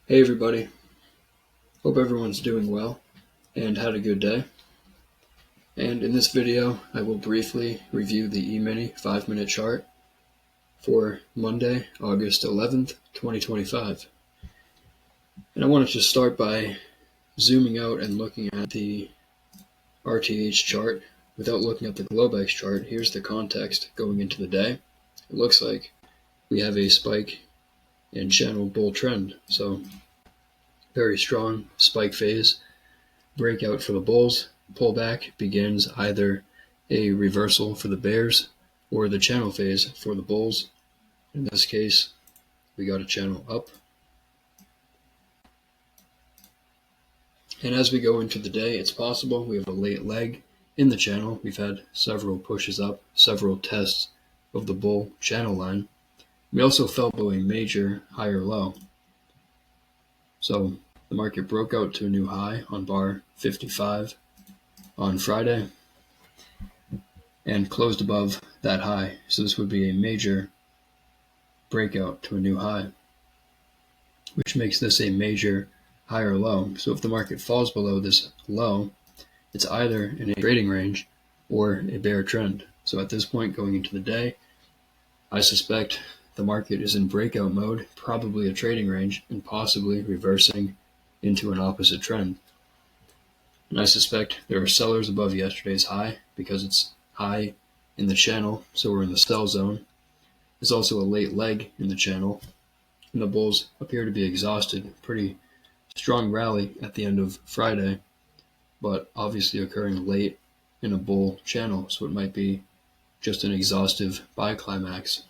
Hey everybody, hope everyone's doing well and had a good day. And in this video, I will briefly review the Emini 5-minute chart for Monday, August 11th, 2025. And I wanted to start by zooming out and looking at the RTH chart without looking at the Globex chart. Here's the context going into the day. It looks like we have a spike and channel bull trend. So very strong spike phase, breakout for the bulls, pullback begins either a reversal for the bears or the channel phase for the bulls. In this case, we got a channel up. And as we go into the day, it's possible we have a late leg in the channel. We've had several pushes up, several tests of the bull channel line. We also fell below a major higher low. So the market broke out to a new high on bar 55 on Friday and closed above that high. So this would be a major breakout to a new high, which makes this a major higher low. So if the market falls below this low, it's either in a trading range or a bear trend. So at this point going into the day, I suspect the market is in breakout mode, probably a trading range, and possibly reversing into an opposite trend. And I suspect there are sellers above yesterday's high because it's high in the channel, so we're in the sell zone. There's also a late leg in the channel, and the bulls appear to be exhausted. Pretty strong rally at the end of Friday, but obviously occurring late in a bull channel, so it might be just an exhaustive buy climax.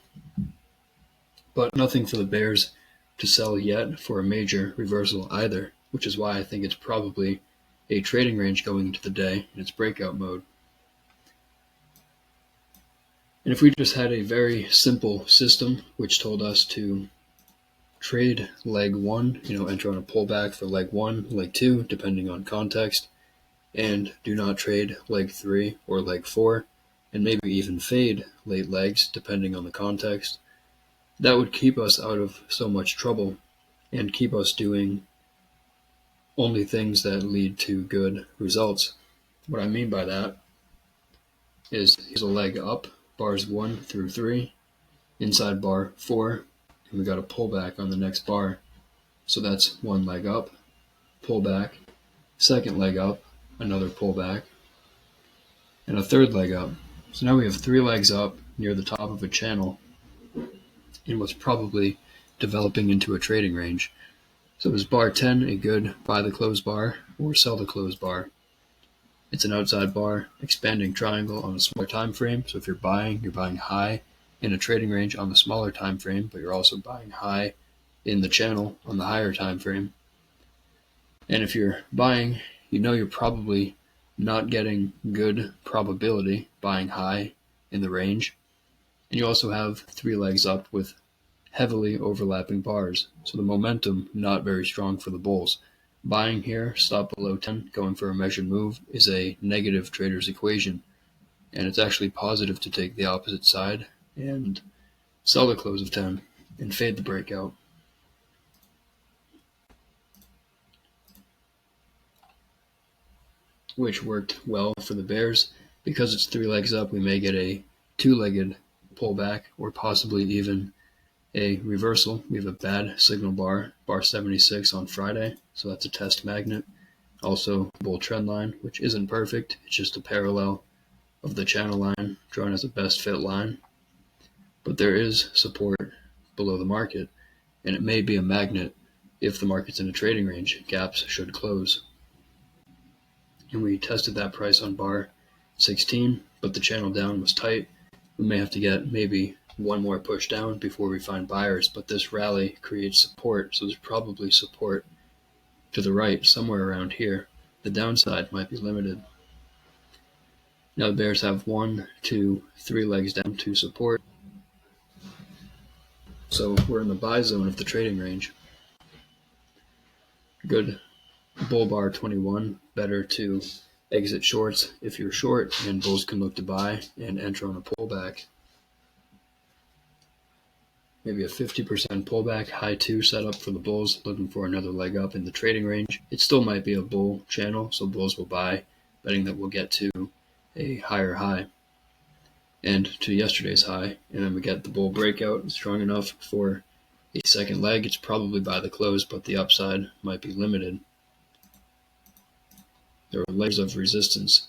But nothing for the bears to sell yet for a major reversal either, which is why I think it's probably a trading range going into the day in its breakout mode. And if we just had a very simple system which told us to trade leg one, enter on a pullback for leg one, leg two, depending on context, and do not trade leg three or leg four, and maybe even fade late legs depending on the context, that would keep us out of so much trouble and keep us doing only things that lead to good results. What I mean by that is here's a leg up, bars 1 through 3, inside bar 4, and we got a pullback on the next bar. So that's one leg up, pullback, second leg up, another pullback, and a third leg up. So now we have 3 legs up near the top of a channel in what's probably developing into a trading range. So is bar 10 a good buy the close bar or sell the close bar? It's an outside bar, expanding triangle on a smaller time frame. So if you're buying high in a trading range on the smaller time frame, but you're also buying high in the channel on the higher time frame. And if you're buying, you're probably not getting good probability buying high in the range. And you also have 3 legs up with heavily overlapping bars. So the momentum not very strong for the bulls. Buying here, stop below 10, going for a measured move is a negative trader's equation. And it's actually positive to take the opposite side and sell the close of 10 and fade the breakout. Which worked well for the bears. Because it's 3 legs up, we may get a 2-legged pullback or possibly even a reversal. We have a bad signal bar, bar 76 on Friday, so that's a test magnet. Also bull trend line, which isn't perfect. It's just a parallel of the channel line drawn as a best fit line. But there is support below the market, and it may be a magnet if the market's in a trading range. Gaps should close. And we tested that price on bar 16, but the channel down was tight. We may have to get maybe one more push down before we find buyers, but this rally creates support, so there's probably support to the right somewhere around here. The downside might be limited. Now the bears have 1, 2, 3 legs down to support, so we're in the buy zone of the trading range. Good bull bar 21, better to exit shorts if you're short, and bulls can look to buy and enter on a pullback. maybe a 50% pullback, high 2 setup for the bulls, looking for another leg up in the trading range. It still might be a bull channel, so bulls will buy, betting that we'll get to a higher high and to yesterday's high, and then we get the bull breakout strong enough for a second leg. It's probably by the close, but the upside might be limited. There are layers of resistance.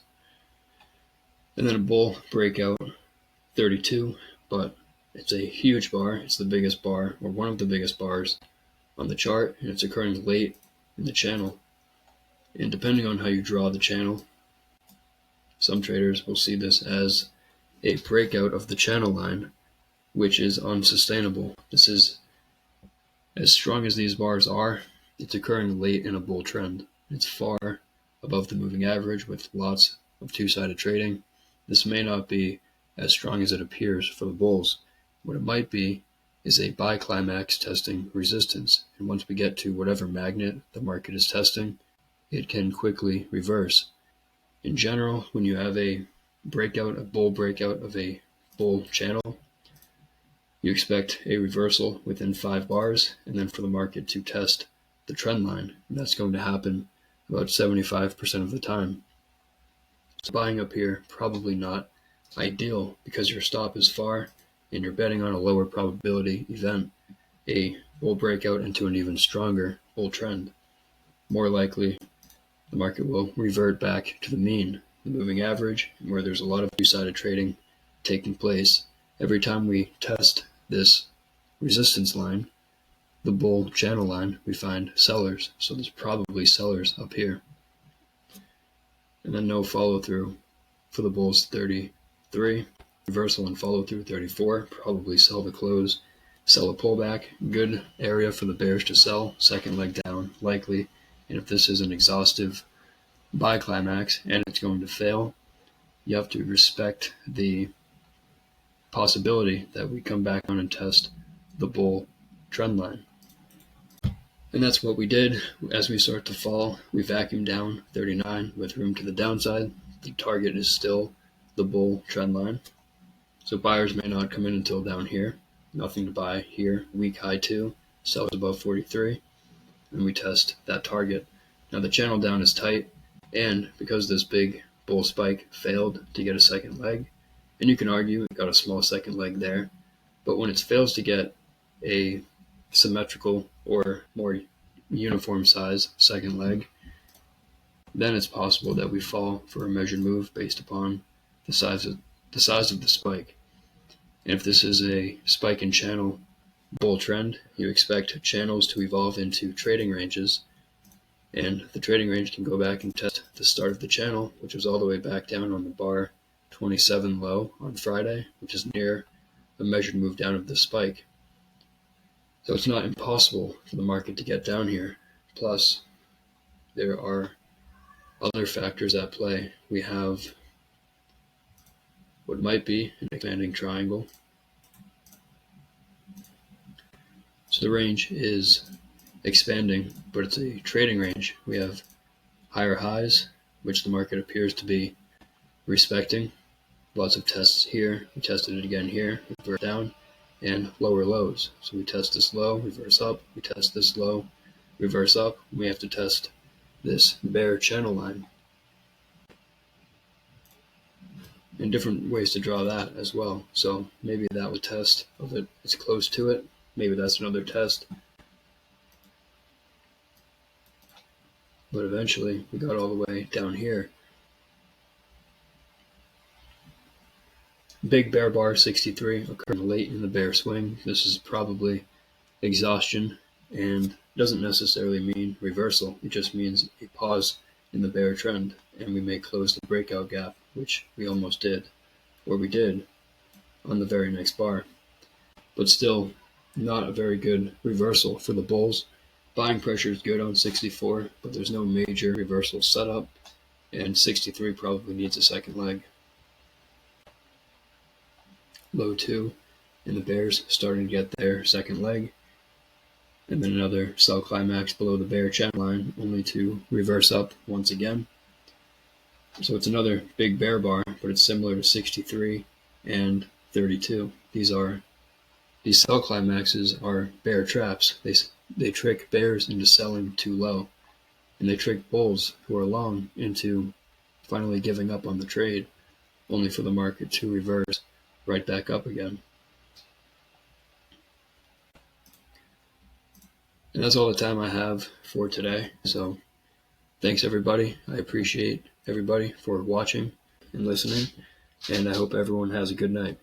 And then a bull breakout 32, but it's a huge bar. It's the biggest bar, or one of the biggest bars on the chart, and it's occurring late in the channel. And depending on how you draw the channel, some traders will see this as a breakout of the channel line, which is unsustainable. This is, as strong as these bars are, it's occurring late in a bull trend. It's far above the moving average with lots of two-sided trading. This may not be as strong as it appears for the bulls. What it might be is a buy climax testing resistance, and once we get to whatever magnet the market is testing, it can quickly reverse. In general, when you have a bull breakout of a bull channel, you expect a reversal within 5 bars, and then for the market to test the trend line, and that's going to happen about 75% of the time. So buying up here, probably not ideal because your stop is far and you're betting on a lower probability event, a bull breakout into an even stronger bull trend. More likely, the market will revert back to the mean, the moving average, where there's a lot of two-sided trading taking place. Every time we test this resistance line, the bull channel line, we find sellers. So there's probably sellers up here. And then no follow through for the bulls 33, reversal and follow through 34, probably sell the close, sell a pullback, good area for the bears to sell, second leg down likely, and if this is an exhaustive buy climax and it's going to fail, you have to respect the possibility that we come back on and test the bull trend line. And that's what we did. As we start to fall, we vacuum down 39 with room to the downside. The target is still the bull trend line. So buyers may not come in until down here. Nothing to buy here. Weak high 2, sells above 43, and we test that target. Now the channel down is tight, and because this big bull spike failed to get a second leg, and you can argue it got a small second leg there, but when it fails to get a symmetrical or more uniform size second leg, then it's possible that we fall for a measured move based upon the size of the spike. And if this is a spike in channel bull trend, you expect channels to evolve into trading ranges, and the trading range can go back and test the start of the channel, which was all the way back down on the bar 27 low on Friday, which is near a measured move down of the spike. So it's not impossible for the market to get down here. Plus, there are other factors at play. We have what might be an expanding triangle. So the range is expanding, but it's a trading range. We have higher highs, which the market appears to be respecting. Lots of tests here. We tested it again here, revert down, and lower lows. So we test this low, reverse up. We test this low, reverse up. We have to test this bear channel line. And different ways to draw that as well. So maybe that would test of it. It's close to it. Maybe that's another test. But eventually we got all the way down here. Big bear bar 63 occurring late in the bear swing. This is probably exhaustion and doesn't necessarily mean reversal. It just means a pause in the bear trend, and we may close the breakout gap, which we almost did, or we did on the very next bar. But still not a very good reversal for the bulls. Buying pressure is good on 64, but there's no major reversal setup, and 63 probably needs a second leg. Low 2, and the bears starting to get their second leg, and then another sell climax below the bear channel line, only to reverse up once again. So it's another big bear bar, but it's similar to 63 and 32. These are These sell climaxes are bear traps. They trick bears into selling too low, and they trick bulls who are long into finally giving up on the trade, only for the market to reverse right back up again. And that's all the time I have for today. So thanks everybody. I appreciate everybody for watching and listening, and I hope everyone has a good night.